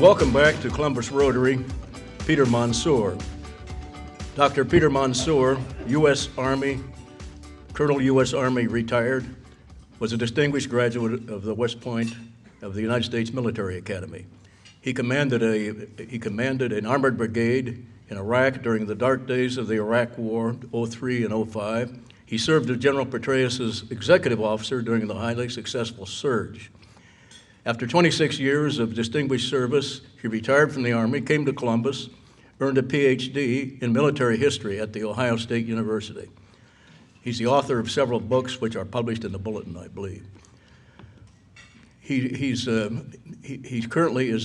welcome back to ColumbusRotary Peter Mansoor. Dr. Peter Mansoor, U.S. Army, Colonel U.S. Army retired, was a distinguished graduate of the West Point of the United States Military Academy. He commanded an armored brigade in Iraq during the dark days of the Iraq War, 03 and 05. He served as General Petraeus' executive officer during the highly successful surge. After 26 years of distinguished service, he retired from the Army, came to Columbus, earned a PhD in military history at The Ohio State University. He's the author of several books which are published in the Bulletin, I believe. He currently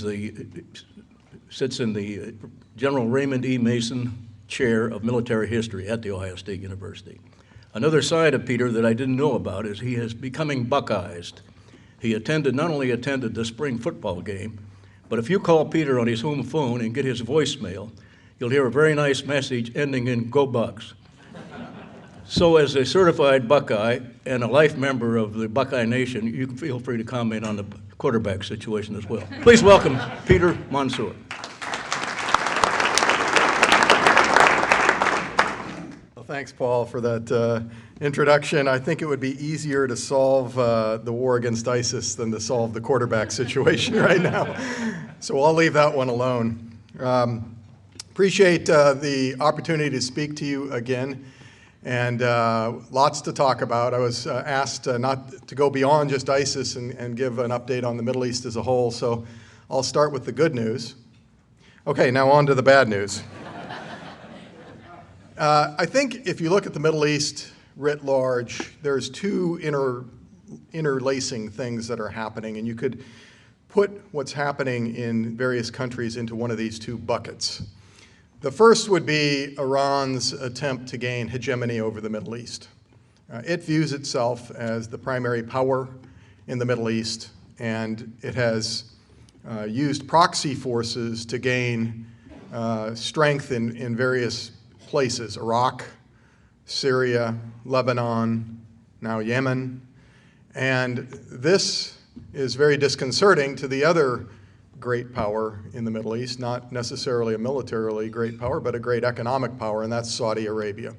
sits in the General Raymond E. Mason Chair of Military History at The Ohio State University. Another side of Peter that I didn't know about is he is becoming Buckeyized. He not only attended the spring football game, but if you call Peter on his home phone and get his voicemail, you'll hear a very nice message ending in "Go Bucks." So as a certified Buckeye and a life member of the Buckeye Nation, you can feel free to comment on the quarterback situation as well. Please welcome Peter Mansoor. Thanks, Paul, for that introduction. I think it would be easier to solve the war against ISIS than to solve the quarterback situation right now. So I'll leave that one alone. Appreciate the opportunity to speak to you again, and lots to talk about. I was asked not to go beyond just ISIS and give an update on the Middle East as a whole, so I'll start with the good news. Okay, now on to the bad news. I think if you look at the Middle East writ large, there's two interlacing things that are happening, and you could put what's happening in various countries into one of these two buckets. The first would be Iran's attempt to gain hegemony over the Middle East. It views itself as the primary power in the Middle East, and it has used proxy forces to gain strength in various places: Iraq, Syria, Lebanon, now Yemen. And this is very disconcerting to the other great power in the Middle East, not necessarily a militarily great power, but a great economic power, and that's Saudi Arabia.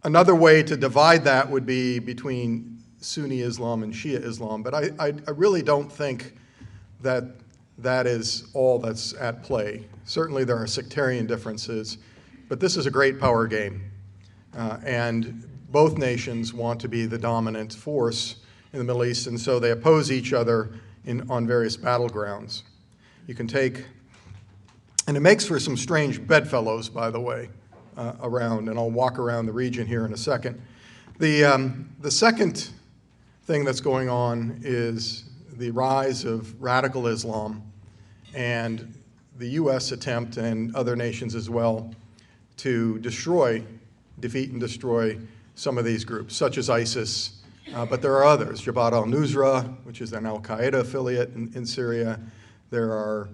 Another way to divide that would be between Sunni Islam and Shia Islam, but I really don't think that that is all that's at play. Certainly there are sectarian differences, but this is a great power game. And both nations want to be the dominant force in the Middle East, and so they oppose each other on various battlegrounds. You can take, and it makes for some strange bedfellows, by the way, around, and I'll walk around the region here in a second. The second thing that's going on is the rise of radical Islam and the U.S. attempt, and other nations as well, to defeat and destroy some of these groups, such as ISIS, but there are others. Jabhat al-Nusra, which is an al-Qaeda affiliate in Syria. There are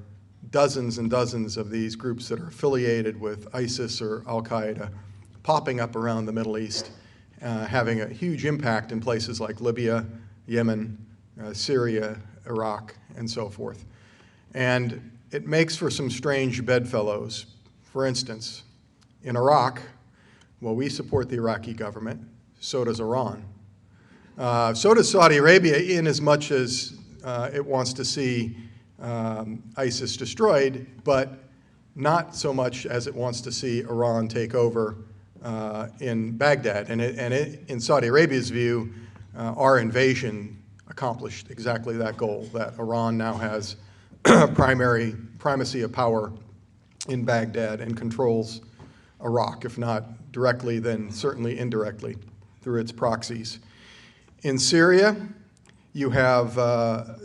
dozens and dozens of these groups that are affiliated with ISIS or al-Qaeda popping up around the Middle East, having a huge impact in places like Libya, Yemen, Syria, Iraq, and so forth. And it makes for some strange bedfellows. For instance, in Iraq, well, we support the Iraqi government, so does Iran. So does Saudi Arabia, in as much as it wants to see ISIS destroyed, but not so much as it wants to see Iran take over in Baghdad. And in Saudi Arabia's view, our invasion accomplished exactly that goal, that Iran now has primacy of power in Baghdad and controls Iraq, if not directly, then certainly indirectly through its proxies. In Syria, you have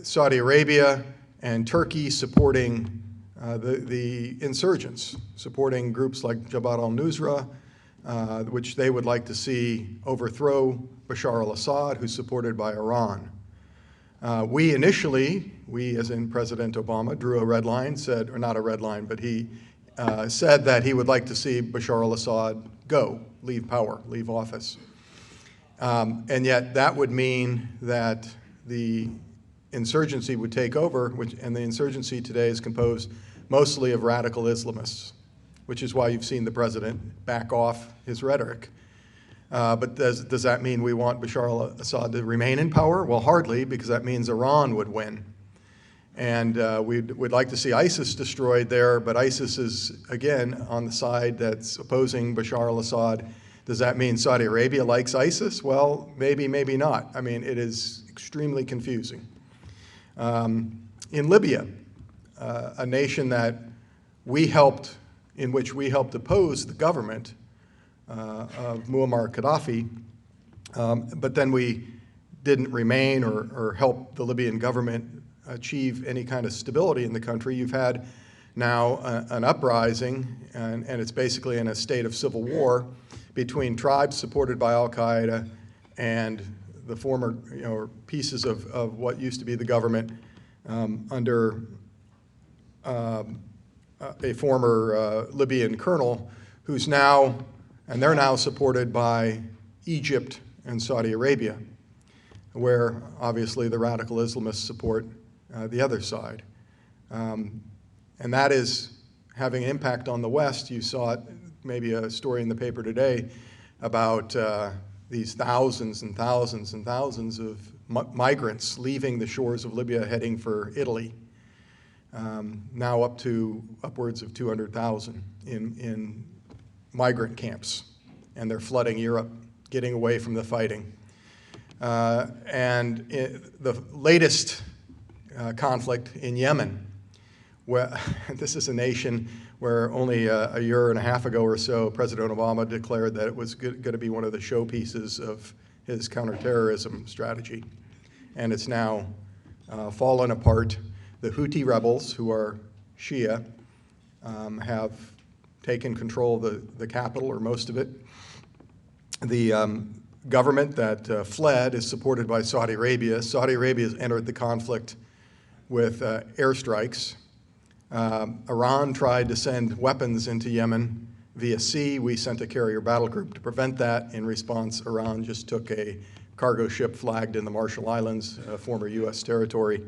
Saudi Arabia and Turkey supporting the insurgents, supporting groups like Jabhat al-Nusra, which they would like to see overthrow Bashar al-Assad, who's supported by Iran. We initially, as in President Obama, drew a red line, said, or not a red line, but he said that he would like to see Bashar al-Assad go, leave power, leave office. And yet that would mean that the insurgency would take over, and the insurgency today is composed mostly of radical Islamists, which is why you've seen the president back off his rhetoric. But does that mean we want Bashar al-Assad to remain in power? Well, hardly, because that means Iran would win. And we'd like to see ISIS destroyed there, but ISIS is, again, on the side that's opposing Bashar al-Assad. Does that mean Saudi Arabia likes ISIS? Well, maybe, maybe not. I mean, it is extremely confusing. In Libya, a nation that in which we helped oppose the government of Muammar Gaddafi, but then we didn't remain or help the Libyan government achieve any kind of stability in the country. You've had now an uprising, and it's basically in a state of civil war between tribes supported by Al-Qaeda and the former, pieces of what used to be the government under a former Libyan colonel who's now, and they're now supported by Egypt and Saudi Arabia, where obviously the radical Islamists support the other side. And that is having an impact on the West. You saw it, maybe a story in the paper today about these thousands and thousands and thousands of migrants leaving the shores of Libya heading for Italy, now up to upwards of 200,000 in migrant camps, and they're flooding Europe, getting away from the fighting. And the latest conflict in Yemen, where this is a nation where only a year and a half ago or so, President Obama declared that it was going to be one of the showpieces of his counterterrorism strategy. And it's now fallen apart. The Houthi rebels, who are Shia, have taken control of the capital, or most of it. The government that fled is supported by Saudi Arabia. Saudi Arabia has entered the conflict with airstrikes. Iran tried to send weapons into Yemen via sea. We sent a carrier battle group to prevent that. In response, Iran just took a cargo ship flagged in the Marshall Islands, former U.S. territory.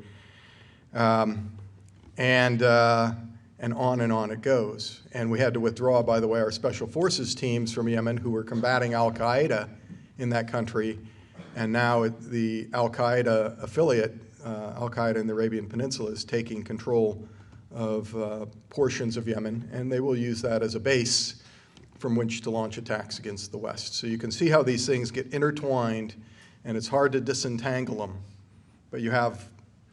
And on it goes. And we had to withdraw, by the way, our special forces teams from Yemen who were combating Al-Qaeda in that country. And now the Al-Qaeda affiliate, Al-Qaeda in the Arabian Peninsula, is taking control of portions of Yemen, and they will use that as a base from which to launch attacks against the West. So you can see how these things get intertwined, and it's hard to disentangle them. But you have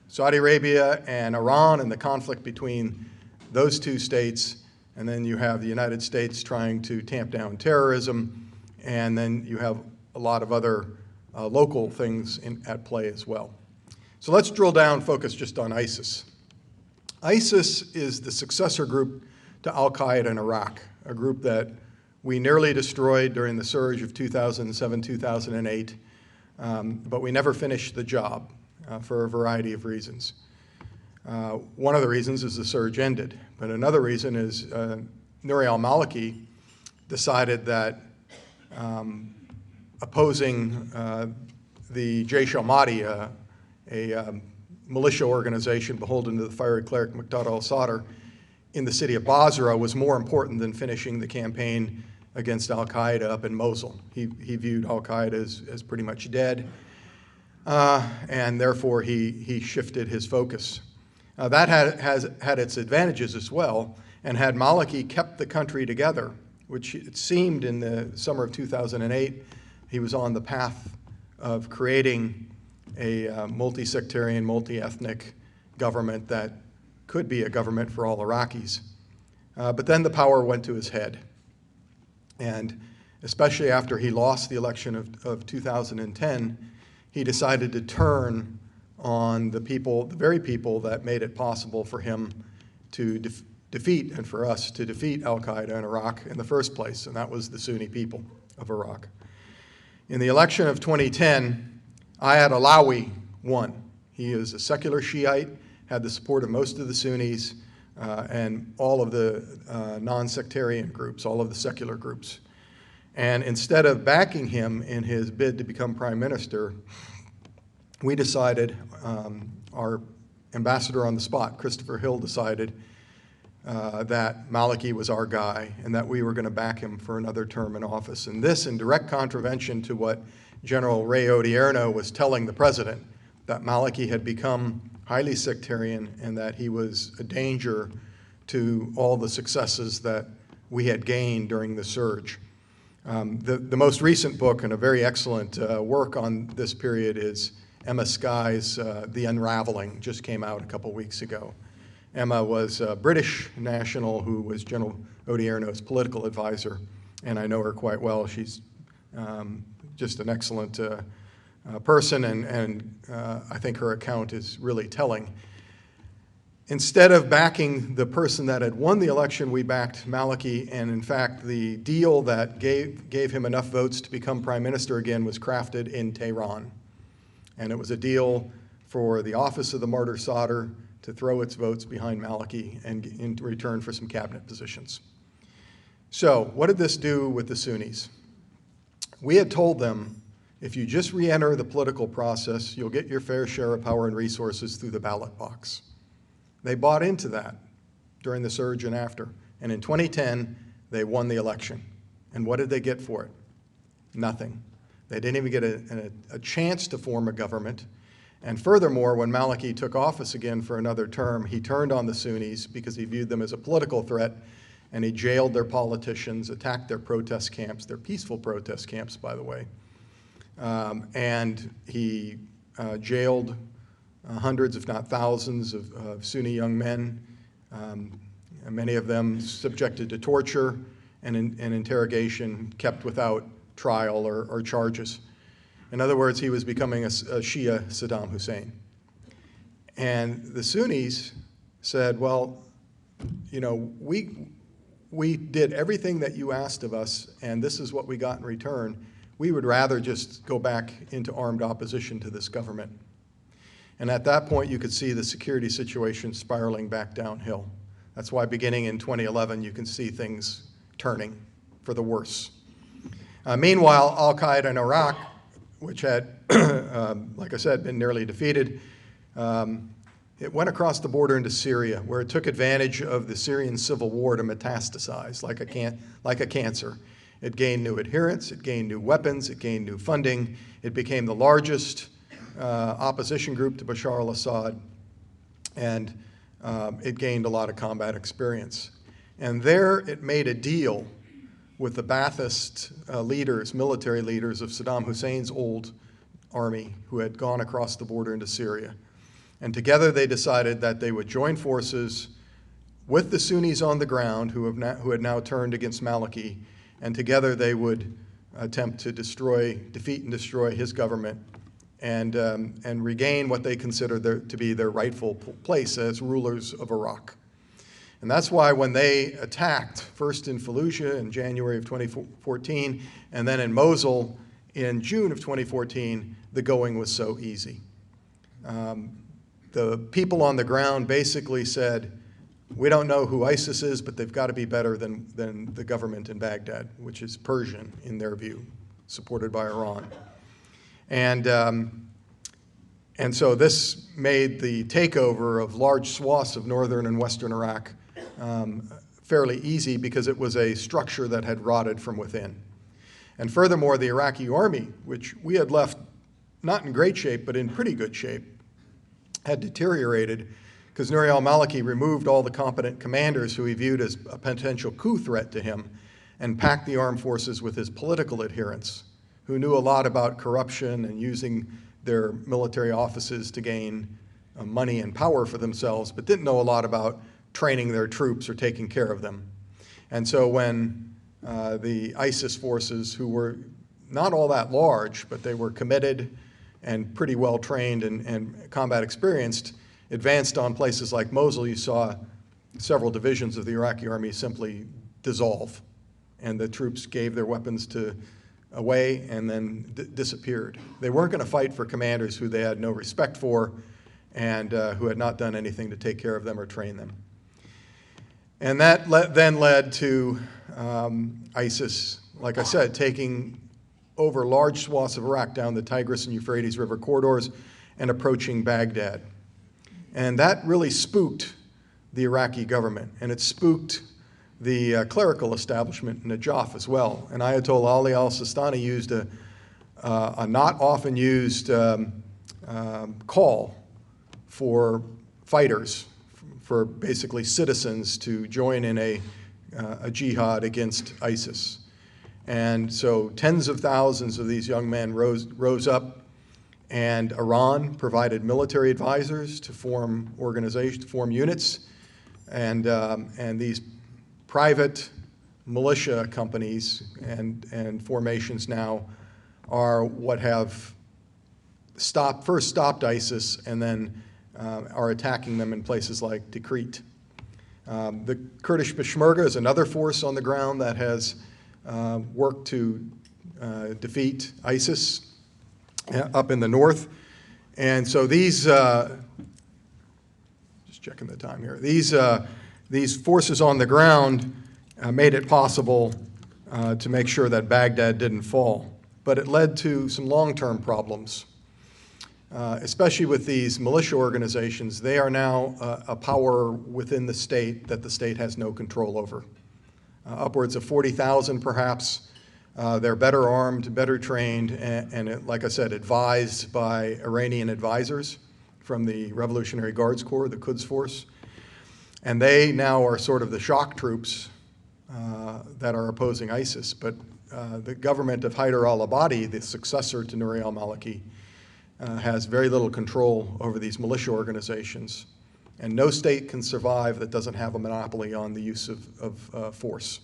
Saudi Arabia and Iran and the conflict between those two states, and then you have the United States trying to tamp down terrorism, and then you have a lot of other local things at play as well. So let's drill down, focus just on ISIS. ISIS is the successor group to Al-Qaeda in Iraq, a group that we nearly destroyed during the surge of 2007, 2008, but we never finished the job for a variety of reasons. One of the reasons is the surge ended, but another reason is Nouri al-Maliki decided that opposing the Jaish al-Mahdi, a militia organization beholden to the fiery cleric Muqtada al-Sadr in the city of Basra, was more important than finishing the campaign against al-Qaeda up in Mosul. He viewed al-Qaeda as pretty much dead, and therefore he shifted his focus. That has had its advantages as well, and had Maliki kept the country together, which it seemed in the summer of 2008, he was on the path of creating a multi-sectarian, multi-ethnic government that could be a government for all Iraqis. But then the power went to his head. And especially after he lost the election of 2010, he decided to turn on the very people that made it possible for him to defeat, and for us to defeat al-Qaeda in Iraq in the first place, and that was the Sunni people of Iraq. In the election of 2010, Ayad Alawi won. He is a secular Shiite, had the support of most of the Sunnis and all of the non-sectarian groups, all of the secular groups. And instead of backing him in his bid to become prime minister, we decided our ambassador on the spot, Christopher Hill, decided that Maliki was our guy and that we were going to back him for another term in office. And this in direct contravention to what General Ray Odierno was telling the president, that Maliki had become highly sectarian and that he was a danger to all the successes that we had gained during the surge. The most recent book, and a very excellent work on this period, is Emma Sky's The Unraveling, just came out a couple weeks ago. Emma was a British national who was General Odierno's political advisor, and I know her quite well. She's just an excellent person, and I think her account is really telling. Instead of backing the person that had won the election, we backed Maliki, and in fact, the deal that gave him enough votes to become prime minister again was crafted in Tehran. And it was a deal for the office of the Martyr Sadr to throw its votes behind Maliki and in return for some cabinet positions. So what did this do with the Sunnis? We had told them, if you just re-enter the political process, you'll get your fair share of power and resources through the ballot box. They bought into that during the surge and after. And in 2010, they won the election. And what did they get for it? Nothing. They didn't even get a chance to form a government. And furthermore, when Maliki took office again for another term, he turned on the Sunnis because he viewed them as a political threat, and he jailed their politicians, attacked their protest camps, their peaceful protest camps, by the way. And he jailed hundreds, if not thousands, of Sunni young men, and many of them subjected to torture and interrogation, kept without trial or charges. In other words, he was becoming a Shia Saddam Hussein. And the Sunnis said, well, you know, we did everything that you asked of us, and this is what we got in return. We would rather just go back into armed opposition to this government. And at that point, you could see the security situation spiraling back downhill. That's why beginning in 2011, you can see things turning for the worse. Meanwhile, al-Qaeda in Iraq, which had, like I said, been nearly defeated, it went across the border into Syria, where it took advantage of the Syrian civil war to metastasize like a cancer. It gained new adherents, it gained new weapons, it gained new funding. It became the largest opposition group to Bashar al-Assad, and it gained a lot of combat experience. And there it made a deal with the Ba'athist leaders, military leaders of Saddam Hussein's old army who had gone across the border into Syria. And together they decided that they would join forces with the Sunnis on the ground who had now turned against Maliki, and together they would attempt to defeat and destroy his government and regain what they considered to be their rightful place as rulers of Iraq. And that's why when they attacked, first in Fallujah in January of 2014, and then in Mosul in June of 2014, the going was so easy. The people on the ground basically said, we don't know who ISIS is, but they've got to be better than the government in Baghdad, which is Persian in their view, supported by Iran. And so this made the takeover of large swaths of northern and western Iraq fairly easy because it was a structure that had rotted from within. And furthermore, the Iraqi army, which we had left not in great shape, but in pretty good shape, had deteriorated because Nouri al-Maliki removed all the competent commanders who he viewed as a potential coup threat to him and packed the armed forces with his political adherents, who knew a lot about corruption and using their military offices to gain money and power for themselves, but didn't know a lot about training their troops or taking care of them. And so when the ISIS forces, who were not all that large, but they were committed and pretty well trained and combat experienced, advanced on places like Mosul, you saw several divisions of the Iraqi army simply dissolve, and the troops gave their weapons away and then disappeared. They weren't going to fight for commanders who they had no respect for and who had not done anything to take care of them or train them. And that then led to ISIS, like I said, taking over large swaths of Iraq down the Tigris and Euphrates River corridors and approaching Baghdad. And that really spooked the Iraqi government, and it spooked the clerical establishment in Najaf as well. And Ayatollah Ali al-Sistani used a not often used call for fighters, for basically citizens to join in a jihad against ISIS. And so tens of thousands of these young men rose up, and Iran provided military advisors to form organizations, to form units, and these private militia companies and formations now are what have first stopped ISIS and then are attacking them in places like Tikrit. The Kurdish Peshmerga is another force on the ground that has worked to defeat ISIS up in the north. And so these, just checking the time here, these forces on the ground made it possible to make sure that Baghdad didn't fall. But it led to some long-term problems, especially with these militia organizations. They are now a power within the state that the state has no control over. Upwards of 40,000 perhaps. They're better armed, better trained, and like I said, advised by Iranian advisors from the Revolutionary Guards Corps, the Quds Force. And they now are sort of the shock troops that are opposing ISIS. But the government of Haider al-Abadi, the successor to Nouri al-Maliki, has very little control over these militia organizations. And no state can survive that doesn't have a monopoly on the use of force.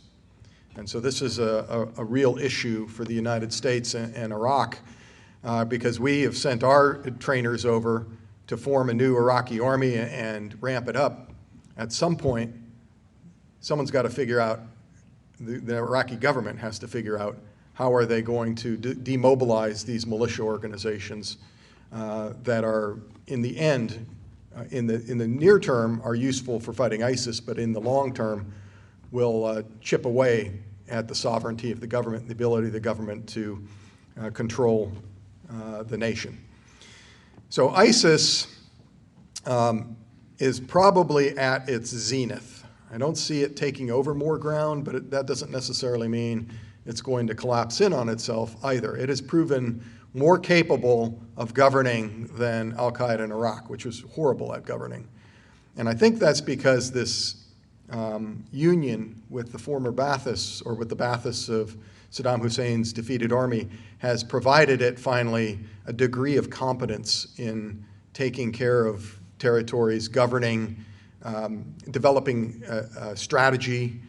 And so this is a real issue for the United States and Iraq because we have sent our trainers over to form a new Iraqi army and ramp it up. At some point, someone's got to figure out, the Iraqi government has to figure out how are they going to demobilize these militia organizations that are, in the end, in the near term, are useful for fighting ISIS, but in the long term will chip away at the sovereignty of the government, the ability of the government to control the nation. So ISIS is probably at its zenith. I don't see it taking over more ground, but that doesn't necessarily mean it's going to collapse in on itself either. It has proven more capable of governing than al-Qaeda in Iraq, which was horrible at governing. And I think that's because this union with the former Ba'athists, or with the Ba'athists of Saddam Hussein's defeated army, has provided it finally a degree of competence in taking care of territories, governing, developing strategy,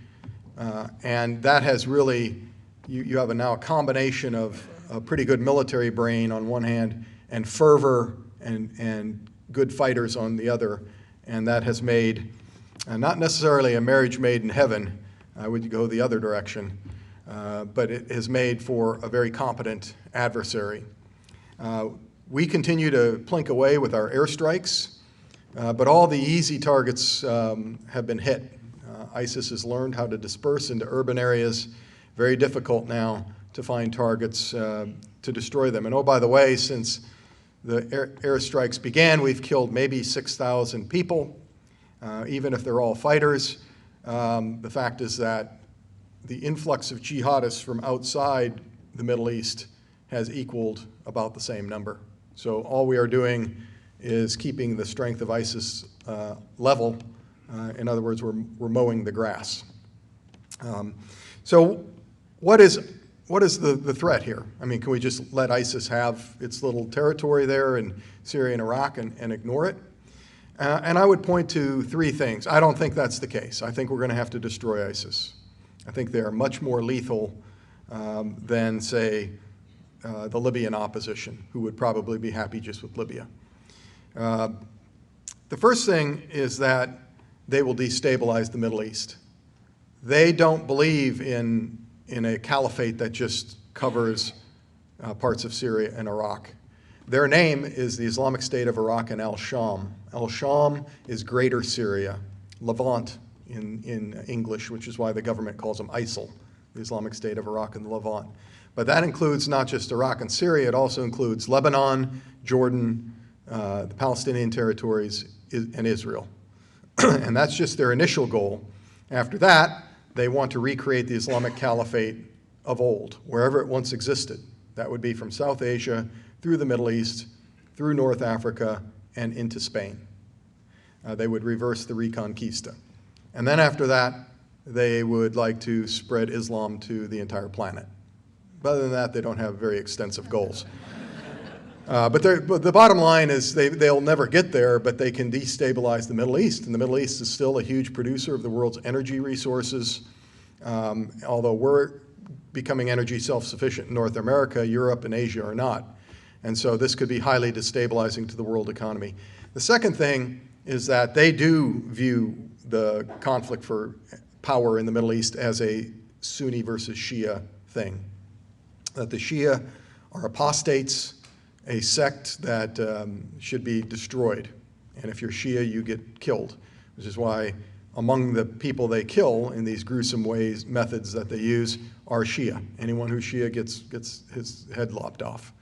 and that has really, you have now a combination of a pretty good military brain on one hand and fervor and good fighters on the other, and that has made not necessarily a marriage made in heaven, I would go the other direction, but it has made for a very competent adversary. We continue to plink away with our airstrikes, but all the easy targets have been hit. ISIS has learned how to disperse into urban areas. Very difficult now to find targets to destroy them. And oh, by the way, since the airstrikes began, we've killed maybe 6,000 people, even if they're all fighters. The fact is that the influx of jihadists from outside the Middle East has equaled about the same number. So all we are doing is keeping the strength of ISIS level. In other words, we're mowing the grass. So what is the threat here? I mean, can we just let ISIS have its little territory there in Syria and Iraq and ignore it? And I would point to three things. I don't think that's the case. I think we're going to have to destroy ISIS. I think they are much more lethal than, say, the Libyan opposition, who would probably be happy just with Libya. The first thing is that they will destabilize the Middle East. They don't believe in a caliphate that just covers parts of Syria and Iraq. Their name is the Islamic State of Iraq and al-Sham. Al-Sham is Greater Syria, Levant in English, which is why the government calls them ISIL, the Islamic State of Iraq and the Levant. But that includes not just Iraq and Syria, it also includes Lebanon, Jordan, the Palestinian territories, and Israel. And that's just their initial goal. After that, they want to recreate the Islamic Caliphate of old, wherever it once existed. That would be from South Asia, through the Middle East, through North Africa, and into Spain. They would reverse the Reconquista. And then after that, they would like to spread Islam to the entire planet. But other than that, they don't have very extensive goals. But the bottom line is they'll never get there, but they can destabilize the Middle East. And the Middle East is still a huge producer of the world's energy resources. Although we're becoming energy self-sufficient in North America, Europe and Asia are not. And so this could be highly destabilizing to the world economy. The second thing is that they do view the conflict for power in the Middle East as a Sunni versus Shia thing. That the Shia are apostates, a sect that should be destroyed. And if you're Shia, you get killed, which is why among the people they kill in these gruesome ways, methods that they use, are Shia. Anyone who's Shia gets his head lopped off.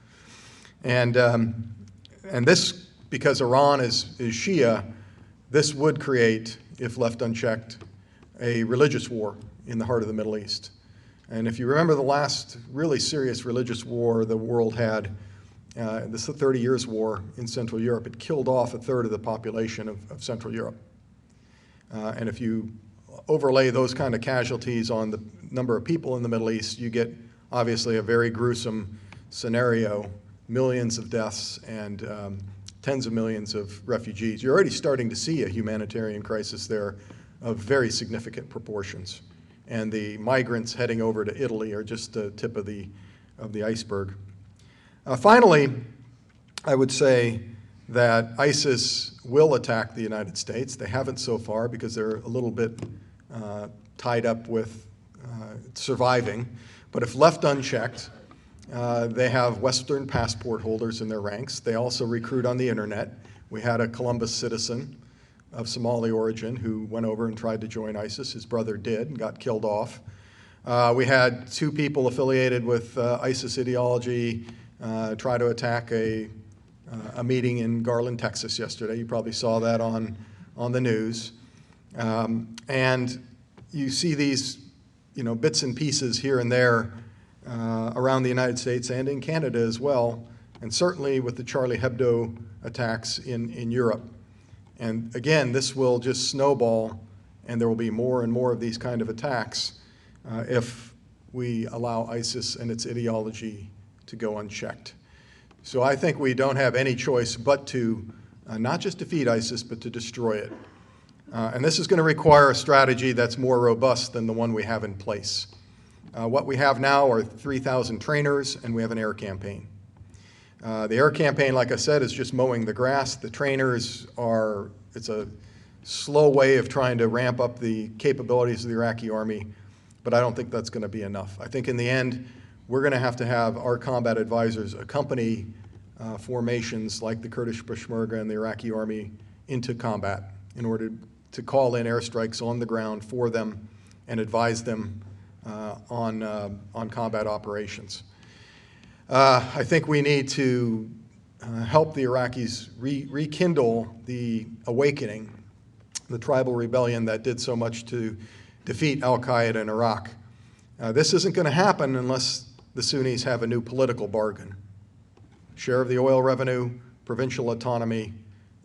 And this, because Iran is Shia, this would create, if left unchecked, a religious war in the heart of the Middle East. And if you remember the last really serious religious war the world had, this is the 30 Years' War in Central Europe. It killed off a third of the population of Central Europe. And if you overlay those kind of casualties on the number of people in the Middle East, you get obviously a very gruesome scenario, millions of deaths and tens of millions of refugees. You're already starting to see a humanitarian crisis there of very significant proportions. And the migrants heading over to Italy are just the tip of the iceberg. Finally, I would say that ISIS will attack the United States. They haven't so far because they're a little bit tied up with surviving. But if left unchecked, they have Western passport holders in their ranks. They also recruit on the internet. We had a Columbus citizen of Somali origin who went over and tried to join ISIS. His brother did and got killed off. We had two people affiliated with ISIS ideology try to attack a meeting in Garland, Texas yesterday. You probably saw that on the news. And you see these bits and pieces here and there around the United States and in Canada as well, and certainly with the Charlie Hebdo attacks in Europe. And again, this will just snowball, and there will be more and more of these kind of attacks if we allow ISIS and its ideology to go unchecked. So I think we don't have any choice but to not just defeat ISIS, but to destroy it. And this is going to require a strategy that's more robust than the one we have in place. What we have now are 3,000 trainers, and we have an air campaign. The air campaign, like I said, is just mowing the grass. The trainers it's a slow way of trying to ramp up the capabilities of the Iraqi army, but I don't think that's going to be enough. I think in the end, we're going to have our combat advisors accompany formations like the Kurdish Peshmerga and the Iraqi army into combat in order to call in airstrikes on the ground for them and advise them on combat operations. I think we need to help the Iraqis rekindle the awakening, the tribal rebellion that did so much to defeat al-Qaeda in Iraq. This isn't going to happen unless the Sunnis have a new political bargain. Share of the oil revenue, provincial autonomy,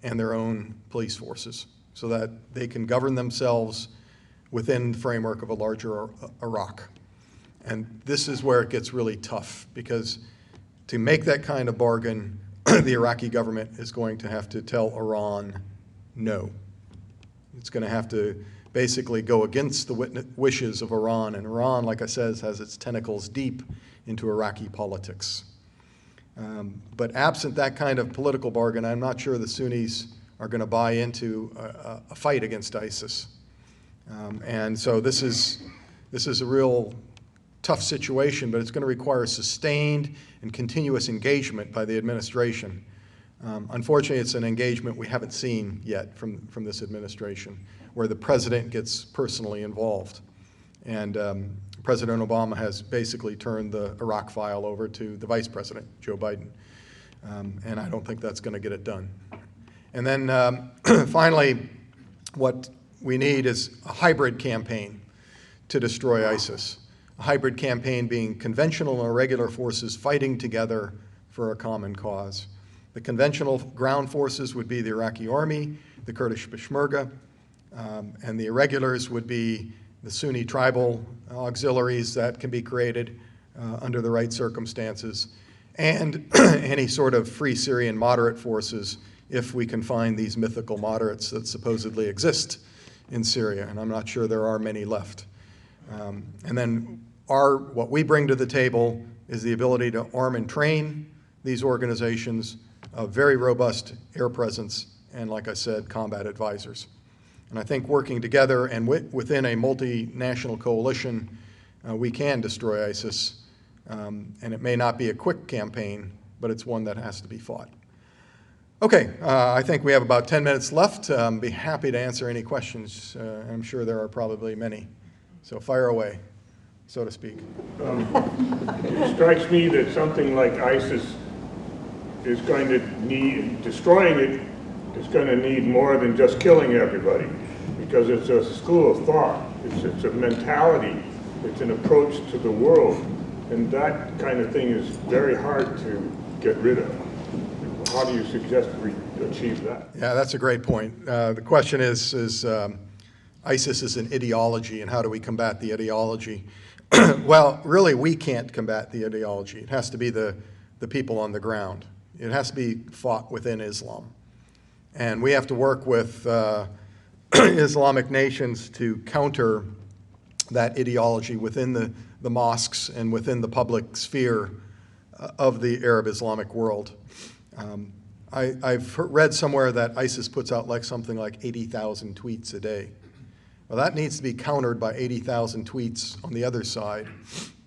and their own police forces so that they can govern themselves within the framework of a larger Iraq. And this is where it gets really tough, because to make that kind of bargain, the Iraqi government is going to have to tell Iran no. It's going to have to basically go against the wishes of Iran. And Iran, like I said, has its tentacles deep into Iraqi politics. But absent that kind of political bargain, I'm not sure the Sunnis are going to buy into a fight against ISIS. And so this is a real tough situation, but it's going to require sustained and continuous engagement by the administration. Unfortunately, it's an engagement we haven't seen yet from this administration, where the president gets personally involved. And President Obama has basically turned the Iraq file over to the vice president, Joe Biden. And I don't think that's going to get it done. And then finally, what we need is a hybrid campaign to destroy ISIS. A hybrid campaign being conventional and irregular forces fighting together for a common cause. The conventional ground forces would be the Iraqi army, the Kurdish Peshmerga, and the irregulars would be the Sunni tribal auxiliaries that can be created under the right circumstances, and any sort of free Syrian moderate forces if we can find these mythical moderates that supposedly exist in Syria, and I'm not sure there are many left. And then what we bring to the table is the ability to arm and train these organizations, a very robust air presence, and like I said, combat advisors. And I think working together and within a multinational coalition, we can destroy ISIS. And it may not be a quick campaign, but it's one that has to be fought. Okay, I think we have about 10 minutes left. Be happy to answer any questions. I'm sure there are probably many. So fire away, so to speak. It strikes me that something like ISIS is going to need, destroying it is going to need more than just killing everybody, because it's a school of thought, it's a mentality, it's an approach to the world, and that kind of thing is very hard to get rid of. How do you suggest we achieve that? Yeah, that's a great point. The question is ISIS is an ideology, and how do we combat the ideology? Well, really, we can't combat the ideology. It has to be the people on the ground. It has to be fought within Islam. And we have to work with Islamic nations to counter that ideology within the mosques and within the public sphere of the Arab Islamic world. I've read somewhere that ISIS puts out something like 80,000 tweets a day. Well, that needs to be countered by 80,000 tweets on the other side.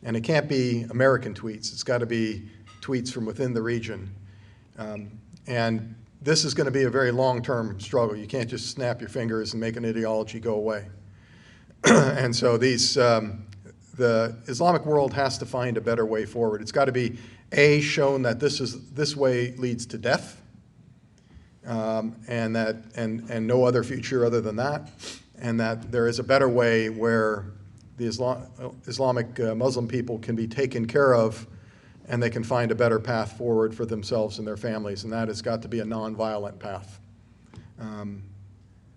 And it can't be American tweets. It's got to be tweets from within the region. And this is going to be a very long-term struggle. You can't just snap your fingers and make an ideology go away. And so the Islamic world has to find a better way forward. It's got to be, A, shown that this way leads to death, and no other future other than that, and that there is a better way where the Islamic Muslim people can be taken care of, and they can find a better path forward for themselves and their families, and that has got to be a nonviolent path.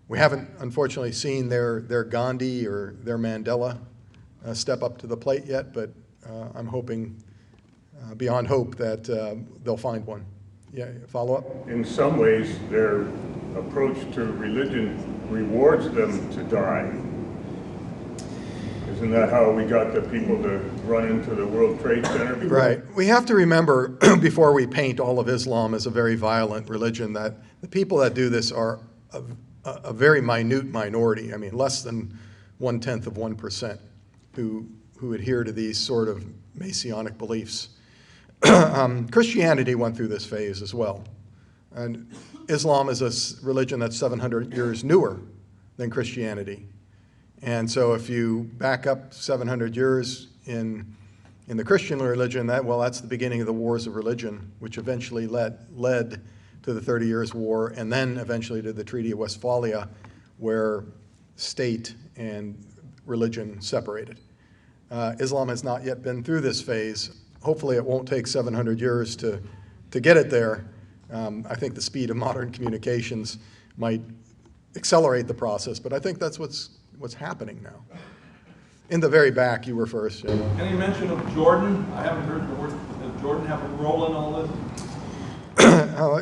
We haven't, unfortunately, seen their Gandhi or their Mandela step up to the plate yet, but I'm hoping, beyond hope, that they'll find one. Yeah, follow up? In some ways, their approach to religion rewards them to die. Isn't that how we got the people to run into the World Trade Center? Right. We have to remember, before we paint all of Islam as a very violent religion, that the people that do this are a very minute minority. I mean, less than 1/10 of 1% who adhere to these sort of Messianic beliefs. Christianity went through this phase as well. And Islam is a religion that's 700 years newer than Christianity. And so if you back up 700 years in the Christian religion, that's the beginning of the wars of religion, which eventually led to the 30 Years' War, and then eventually to the Treaty of Westphalia, where state and religion separated. Islam has not yet been through this phase. Hopefully it won't take 700 years to get it there. I think the speed of modern communications might accelerate the process, but I think that's what's happening now. In the very back, you were first. Any mention of Jordan? I haven't heard the word. Does Jordan have a role in all this?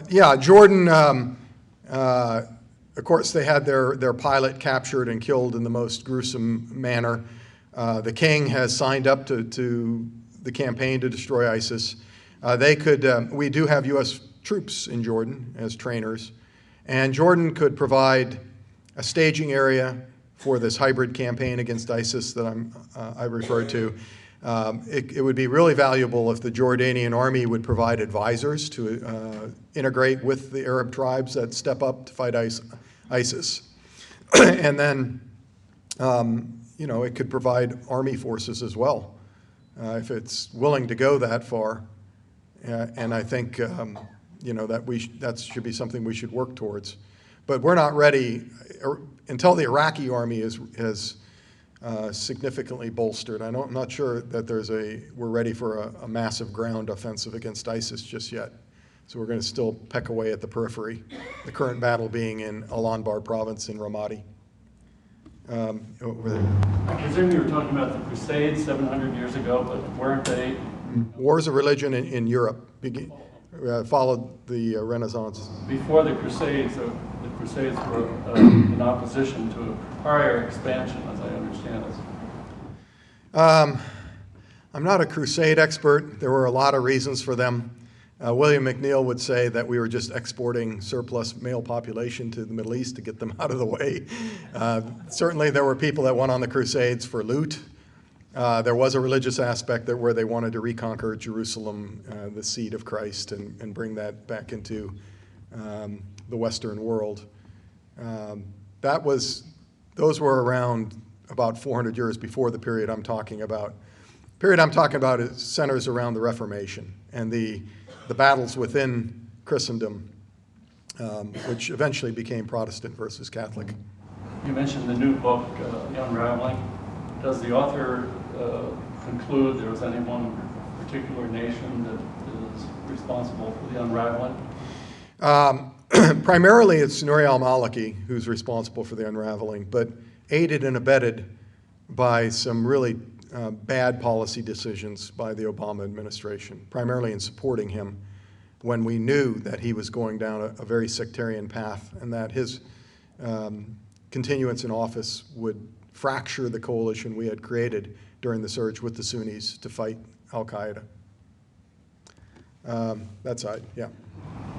Yeah, Jordan, of course, they had their pilot captured and killed in the most gruesome manner. The king has signed up to the campaign to destroy ISIS. We do have U.S. troops in Jordan as trainers, and Jordan could provide a staging area for this hybrid campaign against ISIS that I referred to. It would be really valuable if the Jordanian army would provide advisors to integrate with the Arab tribes that step up to fight ISIS. And then, it could provide army forces as well, if it's willing to go that far. And I think, that should be something we should work towards. But we're not ready until the Iraqi army has significantly bolstered. I'm not sure that we're ready for a massive ground offensive against ISIS just yet. So we're going to still peck away at the periphery, the current battle being in Al-Anbar province in Ramadi. Over there. I presume you were talking about the Crusades 700 years ago, but weren't they? Wars of religion in Europe followed the Renaissance. Before the Crusades were in opposition to a prior expansion, as I understand it. I'm not a crusade expert. There were a lot of reasons for them. William McNeill would say that we were just exporting surplus male population to the Middle East to get them out of the way. Certainly there were people that went on the Crusades for loot. There was a religious aspect there where they wanted to reconquer Jerusalem, the seed of Christ, and bring that back into the Western world. Those were around about 400 years before the period I'm talking about. The period I'm talking about centers around the Reformation and the battles within Christendom, which eventually became Protestant versus Catholic. You mentioned the new book, The Unraveling. Does the author conclude there was any one particular nation that is responsible for the unraveling? Primarily, it's Nouri al-Maliki who's responsible for the unraveling, but aided and abetted by some really bad policy decisions by the Obama administration, primarily in supporting him when we knew that he was going down a very sectarian path and that his continuance in office would fracture the coalition we had created during the surge with the Sunnis to fight al-Qaeda. That side, yeah.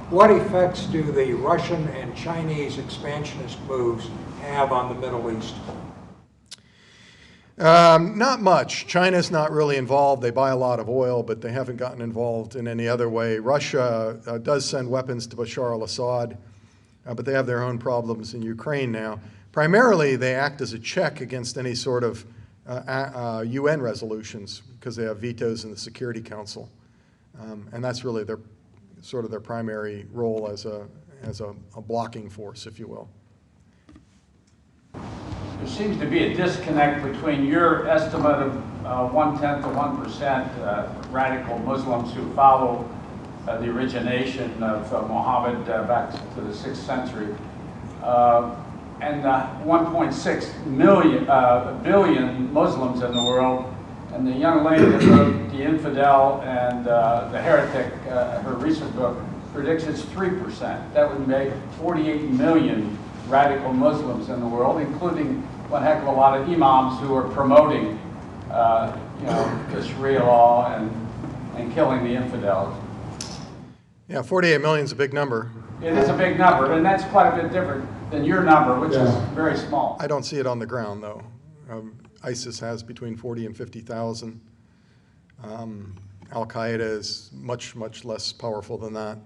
What effects do the Russian and Chinese expansionist moves have on the Middle East? Not much. China's not really involved. They buy a lot of oil, but they haven't gotten involved in any other way. Russia does send weapons to Bashar al-Assad, but they have their own problems in Ukraine now. Primarily, they act as a check against any sort of UN resolutions because they have vetoes in the Security Council. And that's really their primary role as a blocking force, if you will. There seems to be a disconnect between your estimate of 1/10 to 1% radical Muslims who follow the origination of Muhammad back to the 6th century, and 1.6 billion Muslims in the world. And the young lady that wrote The Infidel and The Heretic, her recent book, predicts it's 3%. That would make 48 million radical Muslims in the world, including one heck of a lot of imams who are promoting, the Sharia law and killing the infidels. Yeah, 48 million is a big number. It is a big number, and that's quite a bit different than your number, which is very small. I don't see it on the ground, though. ISIS has between 40 and 50,000. Al-Qaeda is much, much less powerful than that.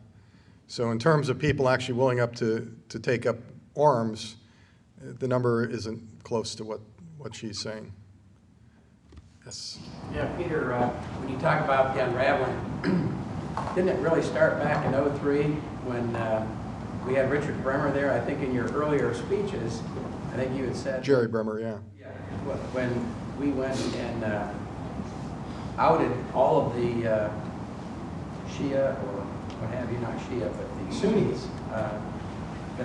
So in terms of people actually willing to take up arms, the number isn't close to what she's saying. Yes. Yeah, Peter, when you talk about the unraveling, didn't it really start back in '03 when we had Richard Bremer there? I think in your earlier speeches, I think you had said... Jerry Bremer, yeah. When we went and outed all of the Shia, or what have you, not Shia, but the Sunnis,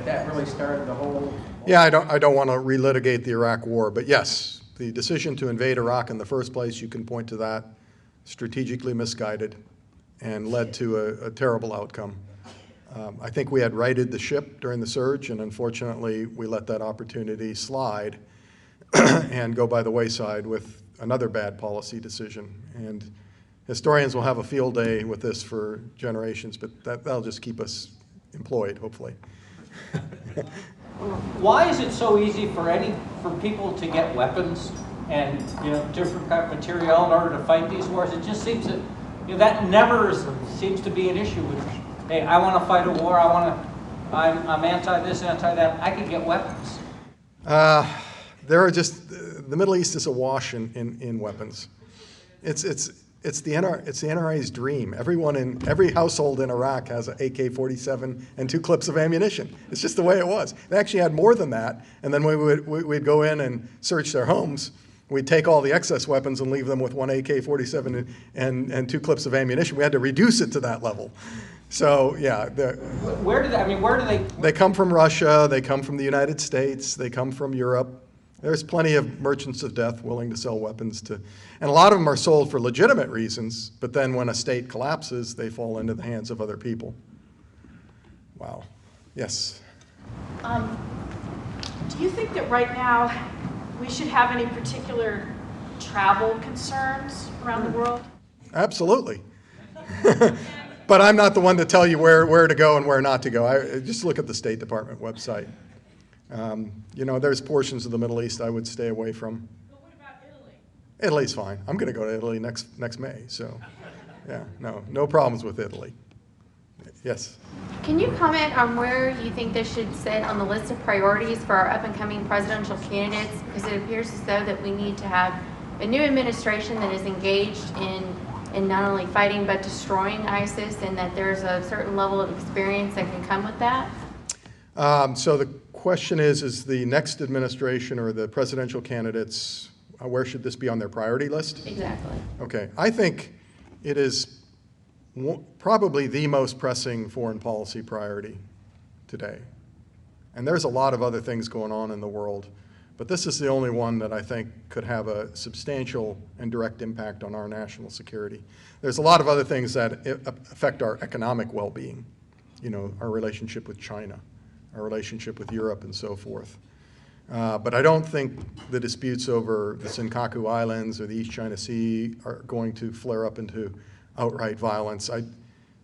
that really started the whole... Yeah, I don't want to relitigate the Iraq War, but yes, the decision to invade Iraq in the first place, you can point to that, strategically misguided and led to a terrible outcome. I think we had righted the ship during the surge, and unfortunately, we let that opportunity slide and go by the wayside with another bad policy decision. And historians will have a field day with this for generations, but that'll just keep us employed, hopefully. Why is it so easy for people to get weapons and different kind of material in order to fight these wars? It just seems that that never seems to be an issue. Hey, I want to fight a war. I'm anti this, anti that. I can get weapons. The Middle East is awash in weapons. It's it's the NRA's dream. Every household in Iraq has an AK-47 and 2 clips of ammunition. It's just the way it was. They actually had more than that, and then we'd go in and search their homes. We'd take all the excess weapons and leave them with 1 AK-47 and 2 clips of ammunition. We had to reduce it to that level. So yeah, Where do they? they come from Russia. They come from the United States. They come from Europe. There's plenty of merchants of death willing to sell weapons to, and a lot of them are sold for legitimate reasons, but then when a state collapses, they fall into the hands of other people. Wow. Yes? Do you think that right now we should have any particular travel concerns around the world? Absolutely. But I'm not the one to tell you where to go and where not to go. I just look at the State Department website. There's portions of the Middle East I would stay away from. But what about Italy? Italy's fine. I'm going to go to Italy next May. So, yeah, no problems with Italy. Yes. Can you comment on where you think this should sit on the list of priorities for our up-and-coming presidential candidates? Because it appears as though that we need to have a new administration that is engaged in not only fighting but destroying ISIS, and that there's a certain level of experience that can come with that. So the question is the next administration or the presidential candidates, where should this be on their priority list? Exactly. Okay. I think it is probably the most pressing foreign policy priority today. And there's a lot of other things going on in the world, but this is the only one that I think could have a substantial and direct impact on our national security. There's a lot of other things that affect our economic well-being, our relationship with China, our relationship with Europe, and so forth. But I don't think the disputes over the Senkaku Islands or the East China Sea are going to flare up into outright violence.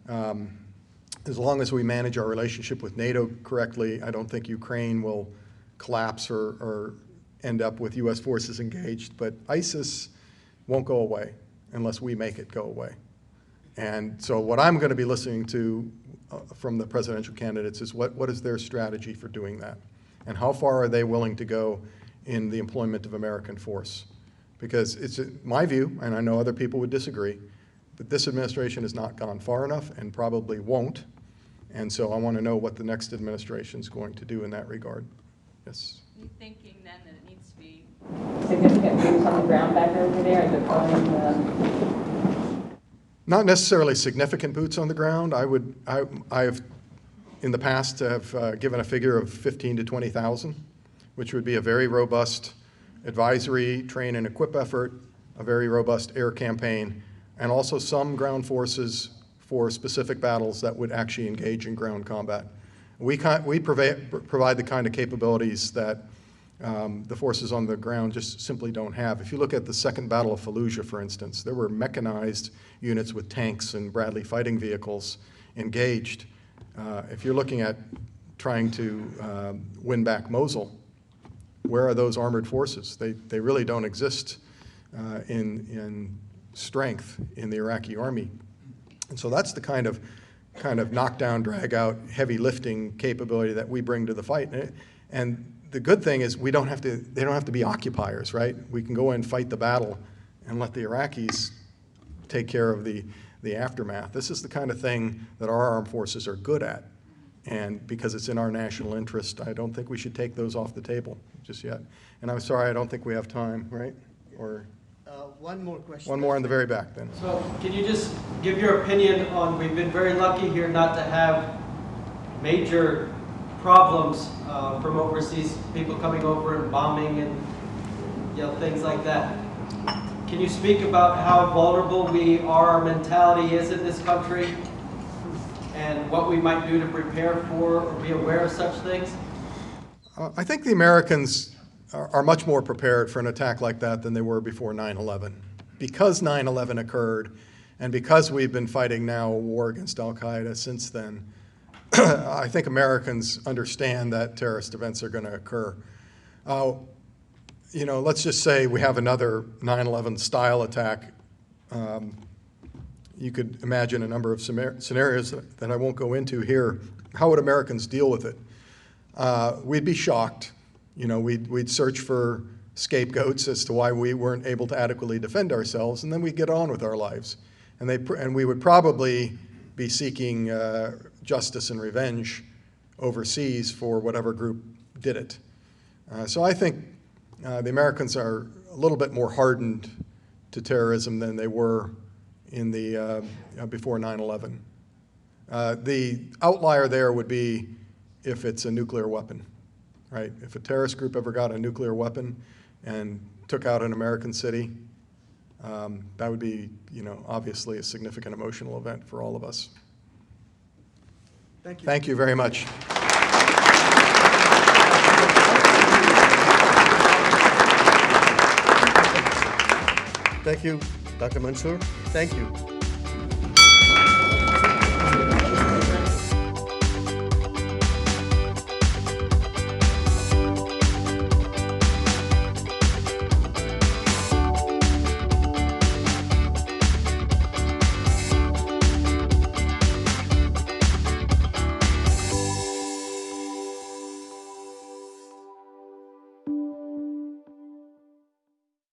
As long as we manage our relationship with NATO correctly, I don't think Ukraine will collapse or end up with U.S. forces engaged. But ISIS won't go away unless we make it go away. And so what I'm going to be listening to from the presidential candidates is what is their strategy for doing that? And how far are they willing to go in the employment of American force? Because it's my view, and I know other people would disagree, but this administration has not gone far enough and probably won't. And so I want to know what the next administration is going to do in that regard. Yes? Are you thinking then that it needs to be significant boots on the ground back over there and define Not necessarily significant boots on the ground. I have in the past have given a figure of 15 to 20,000, which would be a very robust advisory, train and equip effort, a very robust air campaign, and also some ground forces for specific battles that would actually engage in ground combat. We provide the kind of capabilities that the forces on the ground just simply don't have. If you look at the Second Battle of Fallujah, for instance, there were mechanized units with tanks and Bradley fighting vehicles engaged. If you're looking at trying to win back Mosul, where are those armored forces? They really don't exist in strength in the Iraqi army. And so that's the kind of knockdown, drag out, heavy lifting capability that we bring to the fight. And the good thing is they don't have to be occupiers, right? We can go in, fight the battle, and let the Iraqis take care of the aftermath. This is the kind of thing that our armed forces are good at. And because it's in our national interest, I don't think we should take those off the table just yet. And I'm sorry, I don't think we have time, right? Or one more question. one more in the very back then. So can you just give your opinion on, we've been very lucky here not to have major problems from overseas, people coming over and bombing and things like that. Can you speak about how vulnerable our mentality is in this country and what we might do to prepare for or be aware of such things? I think the Americans are much more prepared for an attack like that than they were before 9/11. Because 9/11 occurred, and because we've been fighting now a war against al-Qaeda since then, I think Americans understand that terrorist events are going to occur. Let's just say we have another 9/11 style attack. You could imagine a number of scenarios that I won't go into here. How would Americans deal with it? We'd be shocked. We'd search for scapegoats as to why we weren't able to adequately defend ourselves, and then we get on with our lives. And we would probably be seeking justice and revenge overseas for whatever group did it. So I think the Americans are a little bit more hardened to terrorism than they were in the before 9/11. The outlier there would be if it's a nuclear weapon, right? If a terrorist group ever got a nuclear weapon and took out an American city, that would be, obviously a significant emotional event for all of us. Thank you. Thank you very much. Thank you, Dr. Mansoor. Thank you.